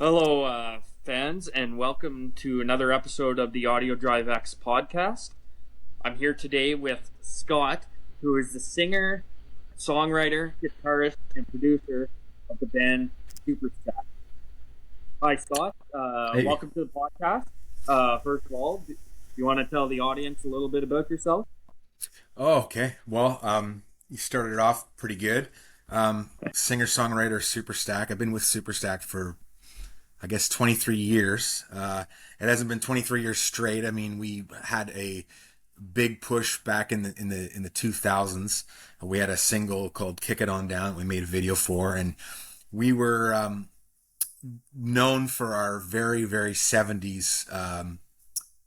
Hello, fans, and welcome to another episode of the Audio Drive X podcast. I'm here today with Scott, who is the singer, songwriter, guitarist, and producer of the band Superstack. Hi, Scott. Hey. Welcome to the podcast. First of all, do you want to tell the audience a little bit about yourself? Oh, okay. Well, you started it off pretty good. Singer-songwriter Superstack. I've been with Superstack for, I guess, 23 years. It hasn't been 23 years straight. I mean, we had a big push back in the 2000s. We had a single called "Kick It On Down" we made a video for, and we were known for our very, very 70s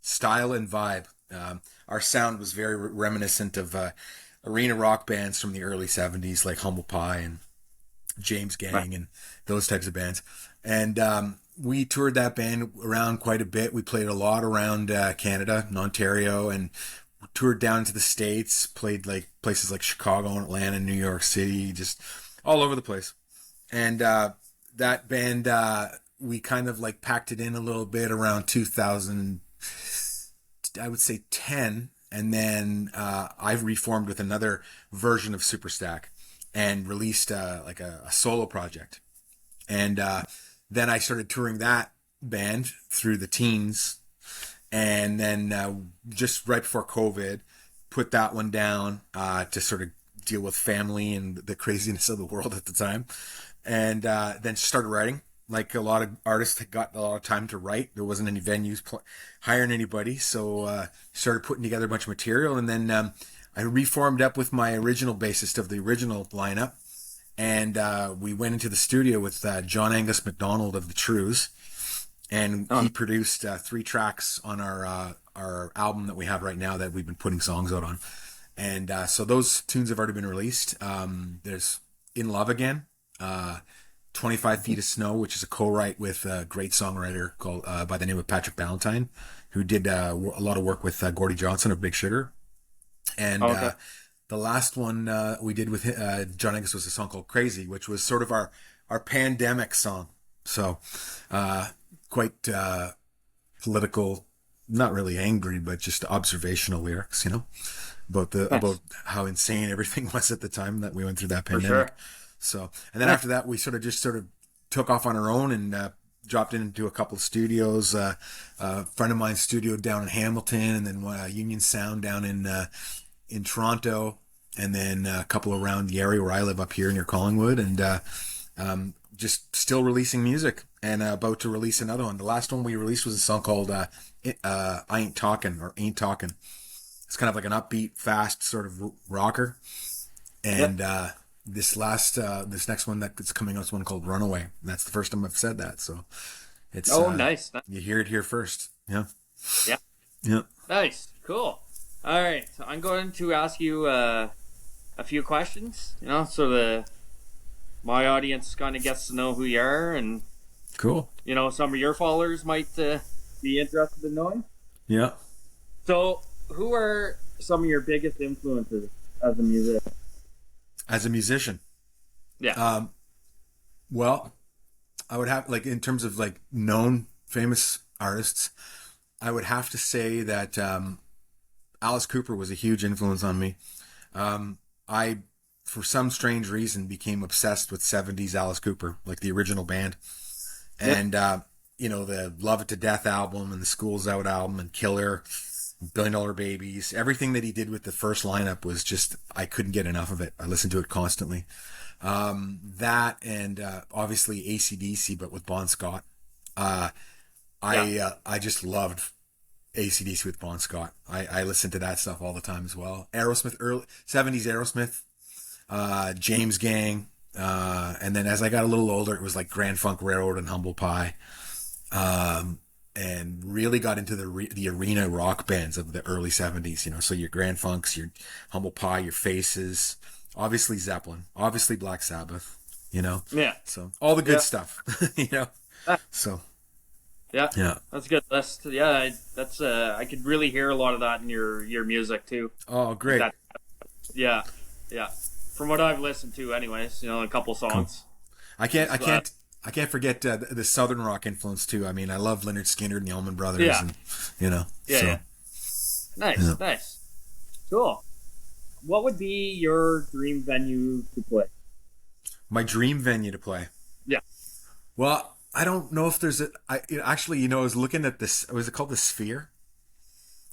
style and vibe. Our sound was very reminiscent of arena rock bands from the early 70s, like Humble Pie and James Right. Gang and those types of bands. And we toured that band around quite a bit. We played a lot around Canada and Ontario, and toured down to the States, played like places like Chicago and Atlanta, New York City, just all over the place. And that band, we kind of like packed it in a little bit around 2000, I would say 10. And then I reformed with another version of Superstack and released like a solo project. And then I started touring that band through the teens. And then just right before COVID, put that one down to sort of deal with family and the craziness of the world at the time. And then started writing. Like a lot of artists had got a lot of time to write. There wasn't any venues hiring anybody. So started putting together a bunch of material. And then I reformed up with my original bassist of the original lineup. And we went into the studio with John Angus MacDonald of the Trues, and he produced 3 tracks on our album that we have right now that we've been putting songs out on. And so those tunes have already been released. There's "In Love Again," 25 Feet of Snow, which is a co-write with a great songwriter called by the name of Patrick Ballantyne, who did a lot of work with Gordie Johnson of Big Sugar. And Okay. the last one we did with John Angus was a song called "Crazy," which was sort of our pandemic song. So quite political, not really angry, but just observational lyrics, about Nice. about how insane everything was at the time that we went through that For sure. pandemic. So, and then Yeah. after that, we sort of took off on our own and dropped into a couple of studios. A friend of mine's studio down in Hamilton, and then Union Sound down in Toronto, and then a couple around the area where I live up here near Collingwood, and just still releasing music and about to release another one. The last one we released was a song called "I Ain't Talking" or "Ain't Talking." It's kind of like an upbeat, fast sort of rocker, Yeah. and this next one that's coming out is one called "Runaway." And that's the first time I've said that, so it's Oh, nice. you hear it here first. Yeah, Yeah. yeah. Nice. Cool. All right. So I'm going to ask you a few questions, so my audience kind of gets to know who you are, and Cool. some of your followers might be interested in knowing. Yeah. So, who are some of your biggest influences as a musician? As a musician, Yeah. well, I would have, like, in terms of like known famous artists, I would have to say that Alice Cooper was a huge influence on me. I, for some strange reason, became obsessed with 70s Alice Cooper, like the original band. Yeah. And, the Love It to Death album and the School's Out album and Killer, Billion Dollar Babies, everything that he did with the first lineup was just, I couldn't get enough of it. I listened to it constantly. That and obviously AC/DC, but with Bon Scott. Uh, Yeah. I just loved AC/DC with Bon Scott. I listened to that stuff all the time as well. Aerosmith, early 70s Aerosmith, James Gang. And then as I got a little older, it was like Grand Funk Railroad and Humble Pie. And really got into the arena rock bands of the early 70s, so your Grand Funks, your Humble Pie, your Faces, obviously Zeppelin, obviously Black Sabbath, Yeah. so all the good Yeah. stuff, Ah, so yeah. yeah. That's a good list. Yeah. That's I could really hear a lot of that in your music too. Oh, Like great. that. Yeah. Yeah. From what I've listened to, anyways, a couple Cool. songs. I can't It's, I can't I can't forget the Southern rock influence too. I mean, I love Leonard Skinner and the Allman Brothers, Yeah. and you know, Yeah, so yeah. Nice, yeah. nice. Cool. What would be your dream venue to play? My dream venue to play. Yeah. Well, I don't know if there's a. Actually, I was looking at this. Was it called the Sphere?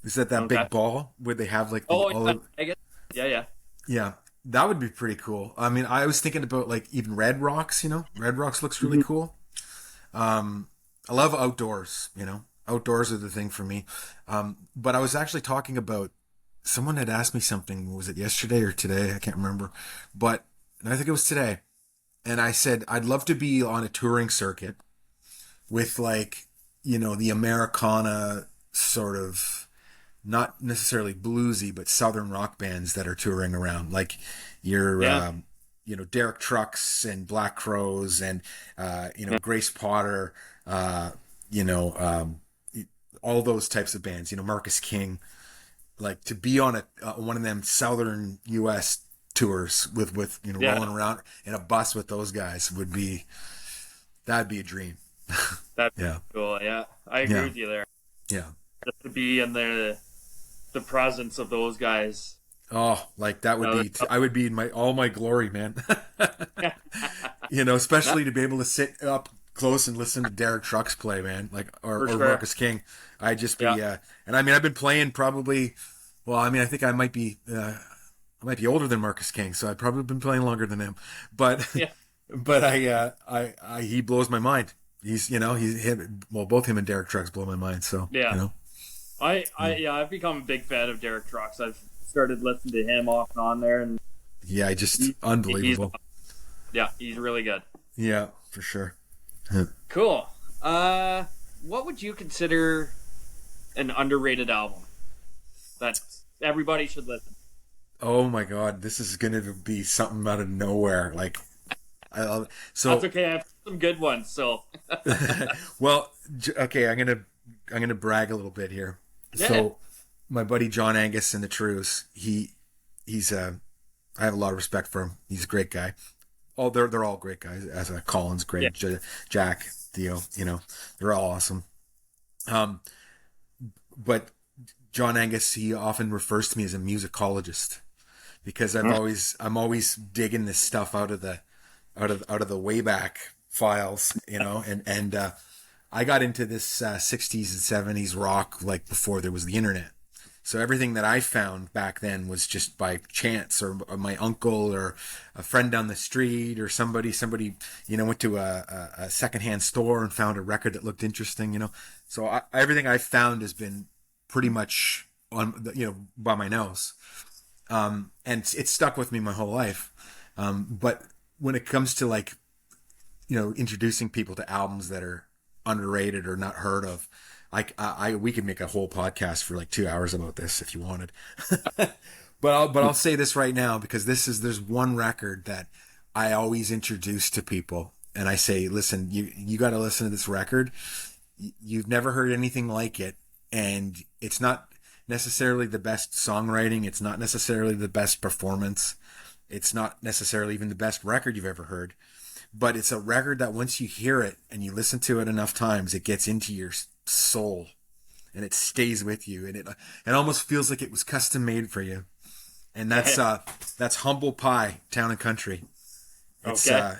Is that Okay. big ball where they have like the Oh, all yeah, of, I guess. Yeah, yeah. yeah, that would be pretty cool. I mean, I was thinking about like even Red Rocks. Red Rocks looks really cool. I love outdoors. Outdoors are the thing for me. But I was actually talking about someone had asked me something. Was it yesterday or today? I can't remember. But I think it was today. And I said I'd love to be on a touring circuit with like the Americana sort of, not necessarily bluesy, but southern rock bands that are touring around, like your Yeah. Derek Trucks and Black Crows and Grace Potter, uh, you know um, all those types of bands. Marcus King, like to be on one of them southern U.S. tours with Yeah. rolling around in a bus with those guys that'd be a dream. That'd be Yeah, cool. Yeah. I agree yeah, with you there. yeah. Just to be in the presence of those guys. Oh, like that would No, be, I would be in all my glory, man. that- Especially to be able to sit up close and listen to Derek Trucks play, man, like, For or sure. Marcus King. I'd just be, Yeah. and I mean, I've been playing probably, well, I mean, I think I might be older than Marcus King, so I've probably been playing longer than him, but, Yeah. but he blows my mind. He's, both him and Derek Trucks blow my mind. So, Yeah. I've become a big fan of Derek Trucks. I've started listening to him off and on there, and yeah, just he's unbelievable. he's really good. Yeah, for sure. Cool. What would you consider an underrated album that everybody should listen? Oh my God, this is gonna be something out of nowhere. Like, I love so. That's okay. I have some good ones. So Well, okay, I'm gonna brag a little bit here. Yeah. So, my buddy John Angus in the Trues, he's I have a lot of respect for him. He's a great guy. Oh, they're all great guys. As Collins, great. Jack, Theo, they're all awesome. But John Angus, he often refers to me as a musicologist because I'm always digging this stuff out of the Wayback Files, and I got into this 60s and 70s rock like before there was the internet. So everything that I found back then was just by chance, or my uncle or a friend down the street, or somebody went to a secondhand store and found a record that looked interesting. So everything I found has been pretty much on by my nose, and it's stuck with me my whole life. But when it comes to like introducing people to albums that are underrated or not heard of, we could make a whole podcast for like 2 hours about this if you wanted. But I'll say this right now, because there's one record that I always introduce to people, and I say, listen, you got to listen to this record. You've never heard anything like it, and it's not necessarily the best songwriting. It's not necessarily the best performance. It's not necessarily even the best record you've ever heard. But it's a record that once you hear it and you listen to it enough times, it gets into your soul and it stays with you, and it almost feels like it was custom made for you. And that's Humble Pie, Town and Country. It's Okay.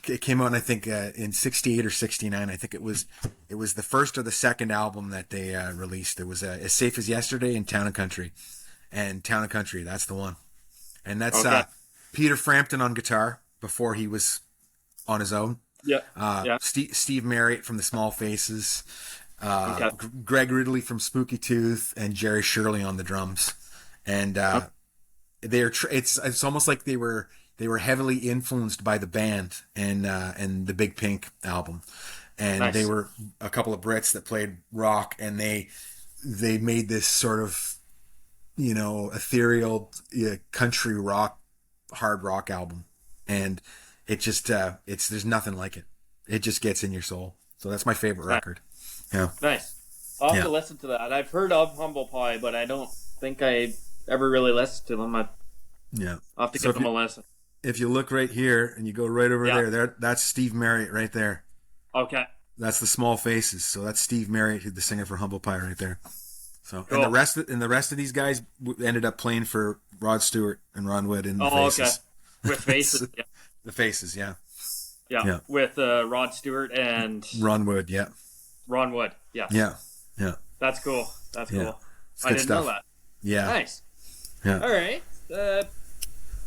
it came out, I think, in 68 or 69. I think it was the first or the second album that they released. It was As Safe as Yesterday and Town and Country. And Town and Country, that's the one. And that's Okay. Peter Frampton on guitar before he was on his own. yeah, yeah. Steve Marriott from the Small Faces, Okay. Greg Ridley from Spooky Tooth, and Jerry Shirley on the drums. And it's almost like they were heavily influenced by the band and the Big Pink album. And Nice. they were a couple of Brits that played rock, and they made this sort of ethereal country rock, hard rock album. And it just there's nothing like it. It just gets in your soul. So that's my favorite record. Yeah. Nice. I'll have Yeah. to listen to that. I've heard of Humble Pie, but I don't think I ever really listened to them. I'll Yeah. have to So give them a listen. if you look right here and you go right over Yeah. there, that's Steve Marriott right there. Okay. That's the Small Faces. So that's Steve Marriott, who's the singer for Humble Pie, right there. So Cool. and the rest of these guys ended up playing for Rod Stewart and Ron Wood in the Oh, okay. Faces. With Faces. Yeah. The Faces, yeah. Yeah. Yeah. With Rod Stewart and Ron Wood, yeah. Ron Wood. Yeah. Yeah. Yeah. That's cool. That's Yeah. cool. It's I good didn't stuff. know that. Yeah. Nice. Yeah. All right.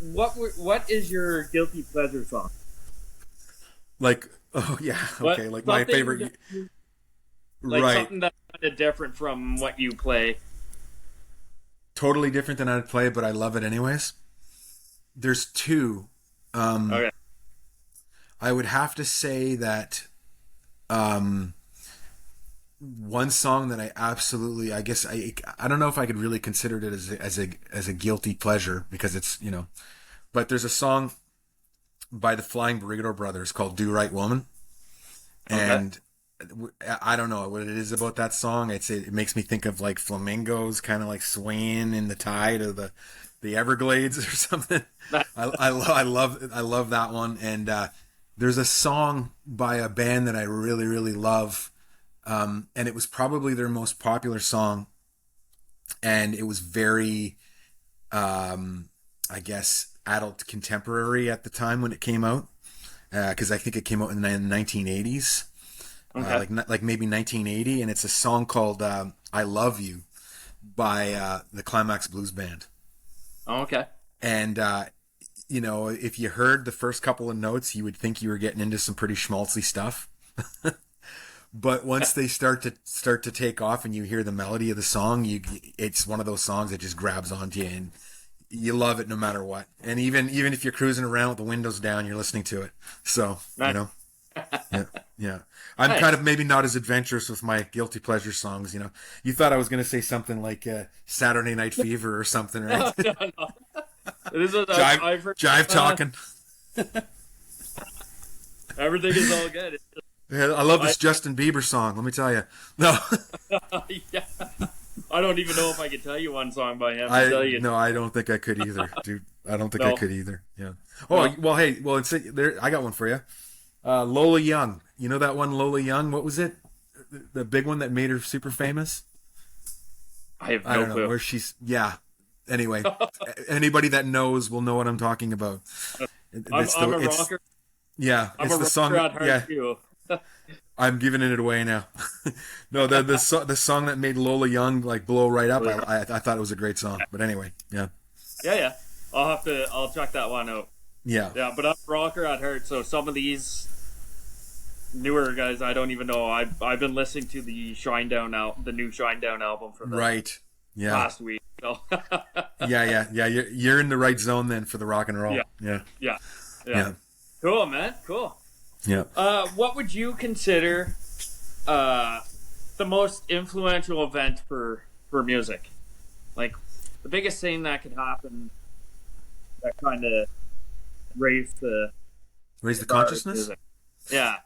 What is your guilty pleasure song? Like, oh yeah, okay, like my Something favorite, like right? something that's kind of different from what you play. Totally different than I'd play, but I love it anyways. There's two. Okay. I would have to say that one song that I absolutely, I guess I don't know if I could really consider it as a guilty pleasure because it's, you know, but there's a song by the Flying Burrito Brothers called "Do Right Woman," and I don't know what it is about that song. I'd say it makes me think of like flamingos, kind of like swaying in the tide of the Everglades or something. I love that one. And there's a song by a band that I really really love, and it was probably their most popular song, and it was very, I guess, adult contemporary at the time when it came out, because I think it came out in the 1980s. Okay. Like maybe 1980, and it's a song called "I Love You" by the Climax Blues Band. Oh, okay. And you know, if you heard the first couple of notes, you would think you were getting into some pretty schmaltzy stuff. But once they start to take off, and you hear the melody of the song, it's one of those songs that just grabs onto you, and you love it no matter what. And even if you're cruising around with the windows down, you're listening to it. So Nice. you know, yeah, yeah. I'm Nice. kind of maybe not as adventurous with my guilty pleasure songs. You know, you thought I was going to say something like Saturday Night Fever or something, right? No, no. This is I've heard, Jive talking. everything is all good. It's Yeah, I love this Justin Bieber song. Let me tell you. No, just, yeah. I don't even know if I could tell you one song by him. I tell you. no, I don't think I could either, dude. I don't think I No. could either. Yeah. Oh No. well, hey, well, there. I got one for you. Lola Young. You know that one, Lola Young? What was it? The big one that made her super famous? I have I no don't know clue. where she's. Yeah. Anyway, anybody that knows will know what I'm talking about. I'm a rocker. Yeah, I'm it's a the song. rocker at heart Yeah, too. I'm giving it away now. No, the song that made Lola Young like blow right up. I thought it was a great song. But anyway, yeah, Yeah. I'll check that one out. yeah. Yeah, but I'm a rocker at heart, so some of these newer guys I don't even know. I've been listening to the new Shinedown album from Right. Yeah. last week. So Yeah. You're in the right zone then for the rock and roll. Yeah. Yeah. yeah. Yeah. Cool, man. Cool. Yeah. What would you consider the most influential event for music? Like the biggest thing that could happen that kind of raised the Raise the bar of consciousness. music. Yeah.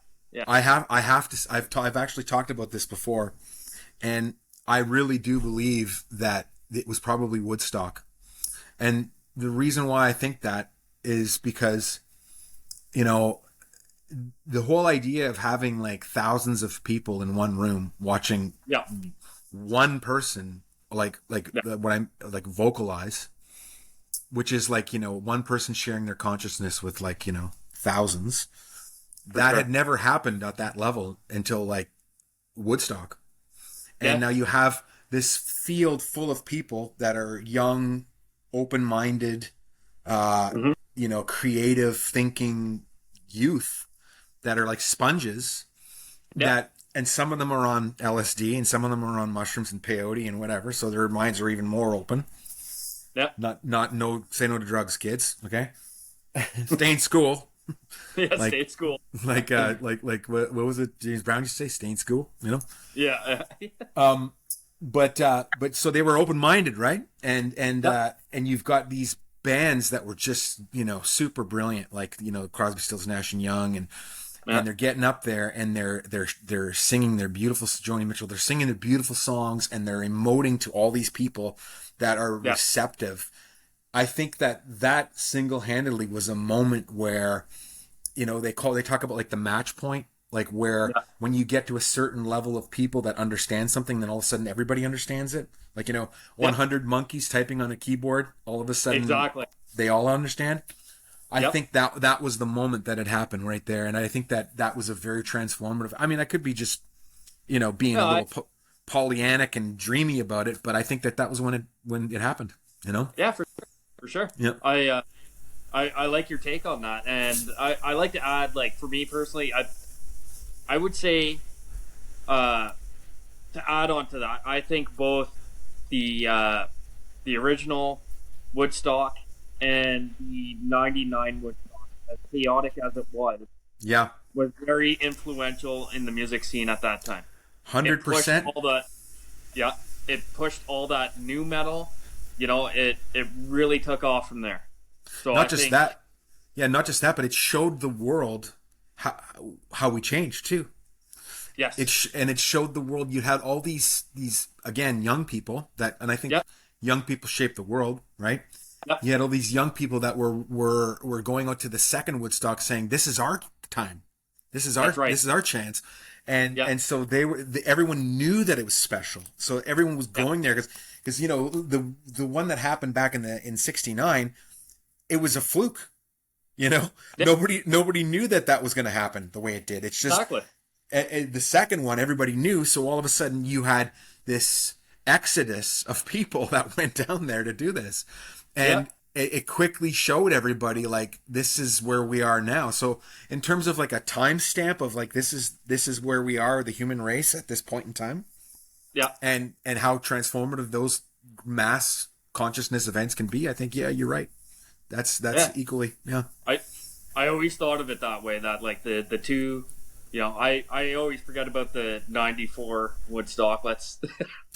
I've actually talked about this before, and I really do believe that it was probably Woodstock. And the reason why I think that is because, you know, the whole idea of having like thousands of people in one room watching Yeah. one person what I'm like vocalize, which is like, you know, one person sharing their consciousness with like, you know, thousands. That sure. had never happened at that level until like Woodstock. And Yeah. now you have this field full of people that are young, open-minded, Mhm. you know, creative thinking youth that are like sponges Yeah. and some of them are on LSD and some of them are on mushrooms and peyote and whatever. So their minds are even more open. Yeah. Say no to drugs, kids. Okay. Stay in school. Yeah. Like- State school. Like what was it? James Brown used to say, stay in school, you know? Yeah. But so they were open-minded, right? And you've got these bands that were just, you know, super brilliant, like, you know, Crosby, Stills, Nash and Young, and they're getting up there and they're singing their beautiful, Joni Mitchell, they're singing their beautiful songs and they're emoting to all these people that are receptive. I think that single-handedly was a moment where, you know, they talk about like the match point Like where Yeah. when you get to a certain level of people that understand something, then all of a sudden everybody understands it. Like, 100 monkeys typing on a keyboard, all of a sudden Exactly. they all understand. I Yep. think that was the moment that had happened right there. And I think that was a very transformative. I mean, I could be just, being No, a little Pollyannic and dreamy about it, but I think that was when it happened, yeah, for sure. Yeah. I like your take on that, and I like to add, like, for me personally, I would say, to add on to that, I think both the original Woodstock and the '99 Woodstock, as chaotic as it Yeah. was very influential in the music scene at that time. It pushed 100%. all the yeah, it pushed all that new metal. It really took off from there. So Not I just think, that. Yeah, not just that, but it showed the world how we changed too. yes, And it showed the world you had all these again young people and I think Yep. young people shape the world, right? Yep. You had all these young people that were going out to the second Woodstock saying, "This is our time, That's right. this is our chance," and Yep. and so everyone knew that it was special, so everyone was going there because the one that happened back in '69, it was a fluke. Yeah. Nobody knew that was going to happen the way it did. It's just exactly. the second one everybody knew, so all of a sudden you had this exodus of people that went down there to do this, and it quickly showed everybody like this is where we are now. So in terms of like a timestamp of like this is where we are, the human race at this point in time, Yeah. and how transformative those mass consciousness events can be, I think you're right. That's equally I always thought of it that way. That, like, the two. I always forget about the '94 Woodstock. Let's.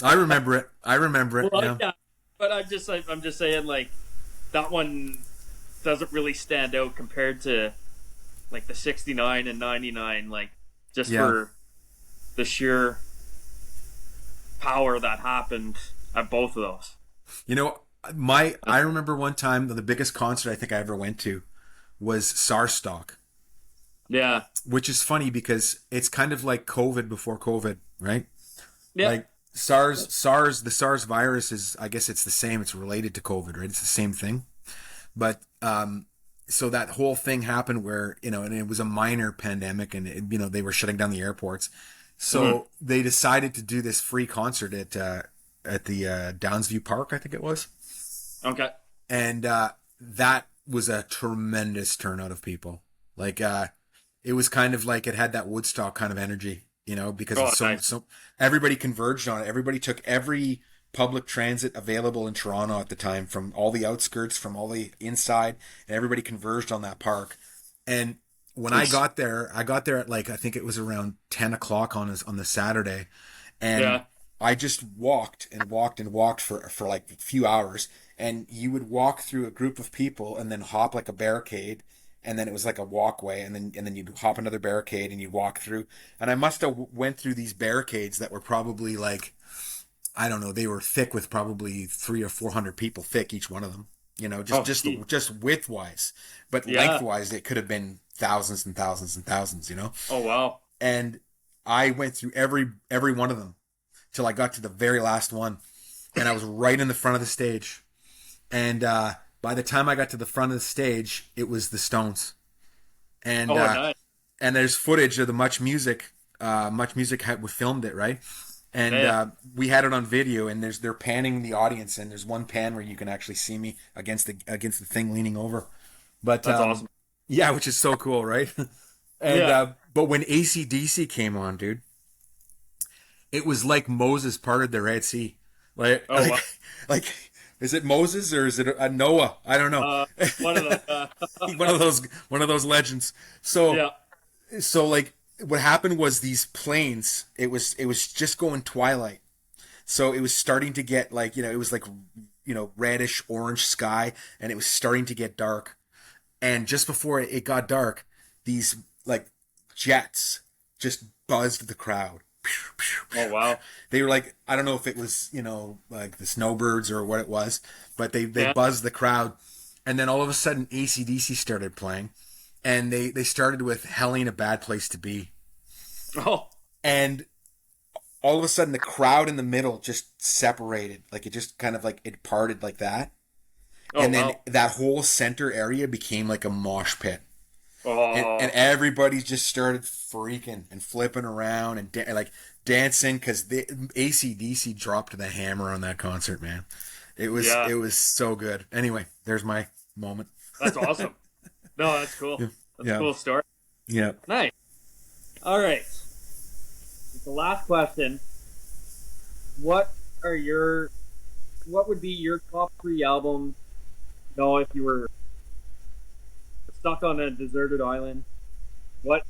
I remember it. Well, Yeah. but I'm just saying, like, that one doesn't really stand out compared to, like, the '69 and '99. Like, just for the sheer power that happened at both of those. I remember one time the biggest concert I think I ever went to was Saarstock, Yeah. which is funny because it's kind of like COVID before COVID, right? Yeah. Like the SARS virus is, I guess it's the same. It's related to COVID, right? It's the same thing. But so that whole thing happened where, and it was a minor pandemic and, they were shutting down the airports. So they decided to do this free concert at the Downsview Park, I think it was. Okay. And that was a tremendous turnout of people. Like it was kind of like it had that Woodstock kind of energy, because it's nice. so everybody converged on it. Everybody took every public transit available in Toronto at the time, from all the outskirts, from all the inside, and everybody converged on that park. And when I got there at, like, I think it was around 10 o'clock on the Saturday, and I just walked and walked and walked for like a few hours. And you would walk through a group of people and then hop like a barricade, and then it was like a walkway, and then you'd hop another barricade and you'd walk through. And I must have went through these barricades that were probably like, I don't know, they were thick with probably 300 or 400 people thick, each one of them. Just widthwise, but lengthwise it could have been thousands and thousands and thousands. Oh wow! And I went through every one of them till I got to the very last one, and I was right in the front of the stage. And by the time I got to the front of the stage, it was the Stones. And nice. And there's footage of the Much Music. We filmed it, right? And we had it on video. And they're panning the audience, and there's one pan where you can actually see me against the thing leaning over. But that's awesome. Yeah, which is so cool, right? And but when AC/DC came on, dude, it was like Moses parted the Red Sea. Like, wow. like. Is it Moses or is it a Noah? I don't know. One of one of those legends. So like what happened was these planes. It was just going twilight, so it was starting to get like it was like reddish orange sky, and it was starting to get dark. And just before it got dark, these like jets just buzzed the crowd. Oh wow! They were like, I don't know if it was like the snowbirds or what it was, but they buzzed the crowd, and then all of a sudden AC/DC started playing, and they started with "Hell Ain't a Bad Place to Be," Oh, And all of a sudden the crowd in the middle just separated. Like it just kind of like it parted like that. oh And then wow. that whole center area became like a mosh pit. And Oh, everybody just started freaking and flipping around and like dancing because the ACDC dropped the hammer on that concert, man. yeah. It was so good. Anyway, there's my moment. That's awesome. No, that's cool. Yeah, That's a yeah, cool story. yeah. Nice. All right. The last question. What are your what would be your top three albums? No, if you were stuck on a deserted island, what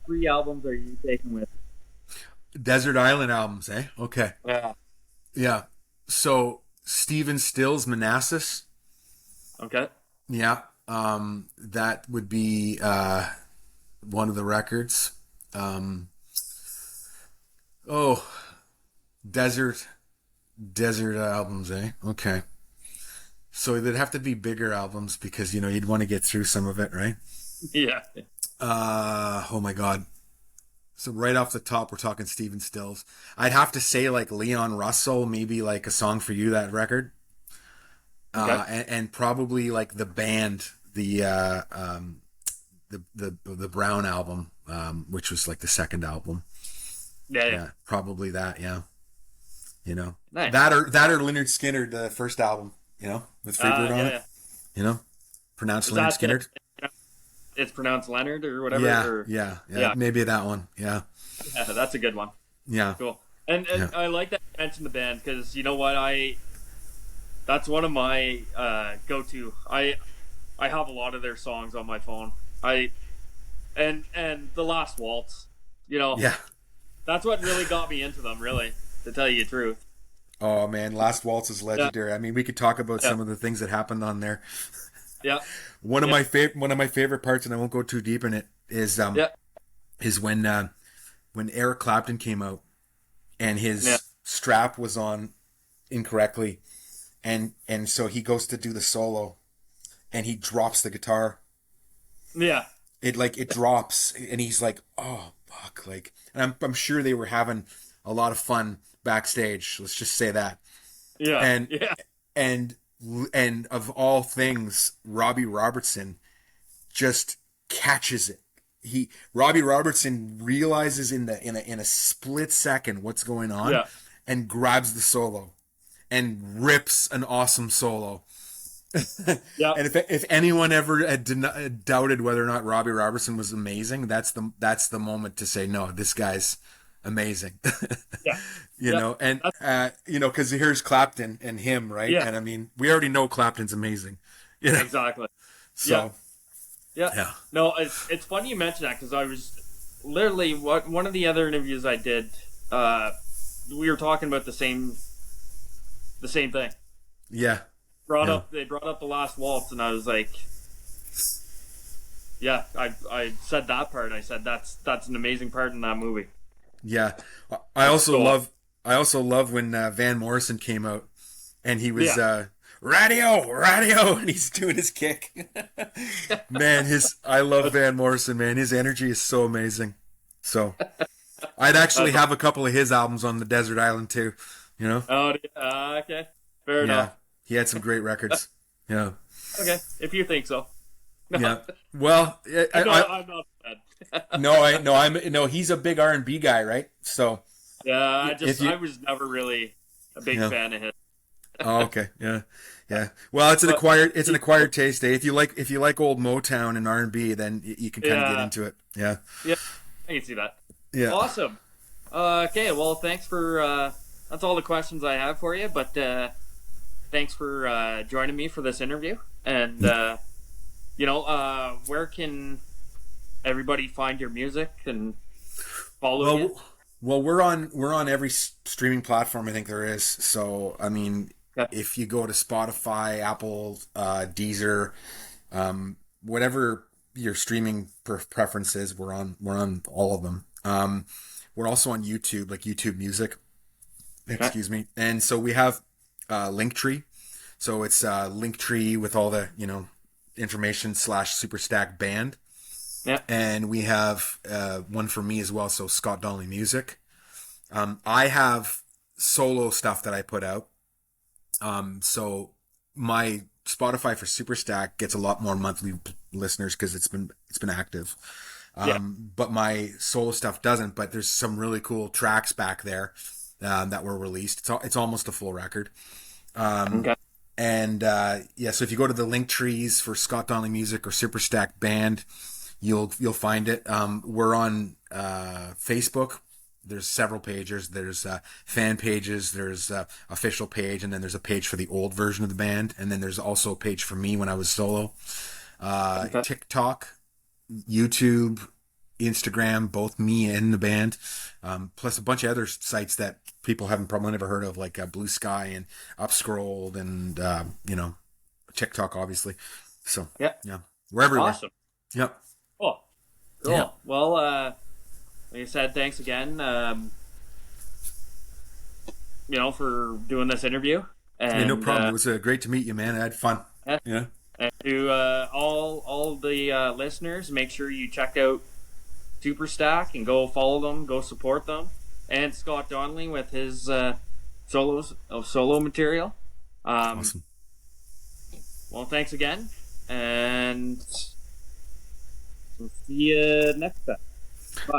three albums are you taking with Desert Island albums, eh? Okay, you? Yeah. yeah. So Stephen Stills, Manassas. Okay. Yeah, that would be one of the records. Um, oh, desert desert albums, eh? Okay. So they'd have to be bigger albums because you'd want to get through some of it, right? Yeah. Oh my God. So right off the top, we're talking Stephen Stills. I'd have to say like Leon Russell, maybe like a song for you, that record, Okay. and probably like the band, the Brown album, which was like the second album. Yeah. Yeah. Yeah, probably that. Yeah, Nice. that or Leonard Skinner, the first album, with Freebird on Yeah. it. Yeah. You know, pronounced Is Leonard that Skinner. it's pronounced Leonard or whatever? Yeah, Or yeah, yeah. maybe that one. Yeah, Yeah. That's a good one. yeah, Cool. And yeah. I like that you mentioned the band because you know what that's one of my go-to. I have a lot of their songs on my phone. I and the Last Waltz. You know, Yeah. that's what really got me into them. Really, to tell you the truth. Oh man, Last Waltz is Yeah, legendary. I mean, we could talk about yeah, some of the things that happened on there. yeah, One of yeah, my favorite parts, and I won't go too deep in it, yeah, is when Eric Clapton came out and yeah, his strap was on incorrectly, and so he goes to do the solo, and he drops the guitar. yeah, It drops, and he's like, oh fuck, like, and I'm sure they were having a lot of fun backstage. Let's just say that. yeah, And yeah, and and of all things, Robbie Robertson just catches it. Robbie Robertson realizes in a split second what's going on, yeah, and grabs the solo and rips an awesome solo. yeah, And if anyone ever had doubted whether or not Robbie Robertson was amazing, that's the moment to say no, this guy's amazing. yeah, yeah. And That's, because here's Clapton and him, right? yeah, And I mean, we already know Clapton's amazing, you know. exactly. Yeah, So yeah. yeah, No, it's funny you mention that because I was literally one of the other interviews I did. We were talking about the same thing. yeah, Brought yeah. up they brought up the Last Waltz, and I was like, yeah, I said that part. I said that's an amazing part in that movie. Yeah, I also So love when Van Morrison came out and he was yeah, radio, and he's doing his kick. Man, I love Van Morrison. Man, his energy is so amazing. So I'd actually that's have a couple of his albums on the desert island too. You know, oh okay, fair yeah, enough. he had some great records. Yeah, Okay, if you think so. No, yeah. Well, I'm not bad. no, no, he's a big R&B guy, right? So Yeah, if you, I was never really a big yeah. fan of his. Oh, okay. Yeah. Yeah. Well, But it's an acquired taste, eh? If you like old Motown and R&B, then you can kind of get yeah, into it. Yeah. yeah, I can see that. Yeah. Awesome. Okay, well, thanks for that's all the questions I have for you. But thanks for joining me for this interview. And where can everybody find your music and follow you? Well, we're on every streaming platform I think there is. So, I mean, Okay. if you go to Spotify, Apple, Deezer, whatever your streaming preference is, we're on all of them. We're also on YouTube, like YouTube Music. Okay. Excuse me. And so we have Linktree. So it's Linktree with all the information / Superstack band. Yeah. and we have one for me as well. So Scott Donnelly Music. I have solo stuff that I put out. So my Spotify for Superstack gets a lot more monthly listeners because it's been active. Yeah. But my solo stuff doesn't. But there's some really cool tracks back there that were released. It's almost a full record. Okay. And yeah, so if you go to the link trees for Scott Donnelly Music or Superstack Band, you'll find it. We're on Facebook. There's several pages. There's fan pages. There's official page, and then there's a page for the old version of the band, and then there's also a page for me when I was solo. Okay. TikTok, YouTube, Instagram, both me and the band, plus a bunch of other sites that people haven't probably never heard of, like Blue Sky and Upscrolled, and TikTok, obviously. So Yeah. yeah, we're everywhere. Awesome. Yep. Cool. Cool. Yeah. Well, like I said, thanks again, for doing this interview. And, Yeah, no problem. It was great to meet you, man. I had fun. Yeah. and to all the listeners, make sure you check out Superstack and go follow them, go support them, and Scott Donnelly with his solo material. Awesome. Well, thanks again, and we'll see you next time. Bye.